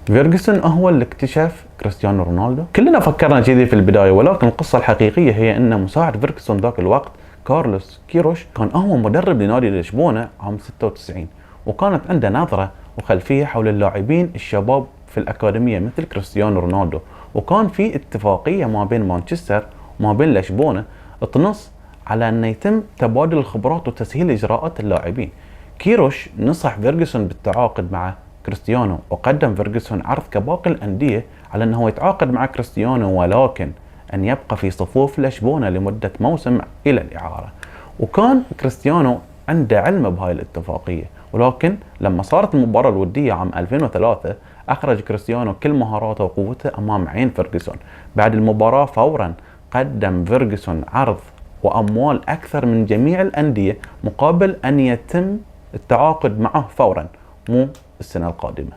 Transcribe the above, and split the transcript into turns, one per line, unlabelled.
فيرجسون هو اللي اكتشف كريستيانو رونالدو. كلنا فكرنا كذي في البداية، ولكن القصة الحقيقية هي ان مساعد فيرجسون ذاك الوقت كارلوس كيروش كان هو مدرب لنادي لشبونة عام 96، وكانت عنده نظرة وخلفية حول اللاعبين الشباب في الأكاديمية مثل كريستيانو رونالدو. وكان في اتفاقية ما بين مانشستر وما بين لشبونة تنص على أن يتم تبادل الخبرات وتسهيل إجراءات اللاعبين. كيروش نصح فيرجسون بالتعاقد مع كريستيانو، وقدم فيرجسون عرض كباقي الأندية على أنه يتعاقد مع كريستيانو، ولكن أن يبقى في صفوف لشبونة لمدة موسم إلى الإعارة. وكان كريستيانو عنده علم بهاي الاتفاقية، ولكن لما صارت المباراة الودية عام 2003 أخرج كريستيانو كل مهاراته وقوته أمام عين فيرجسون. بعد المباراة فورا قدم فيرجسون عرض وأموال أكثر من جميع الأندية مقابل أن يتم التعاقد معه فورا، مو السنة القادمة.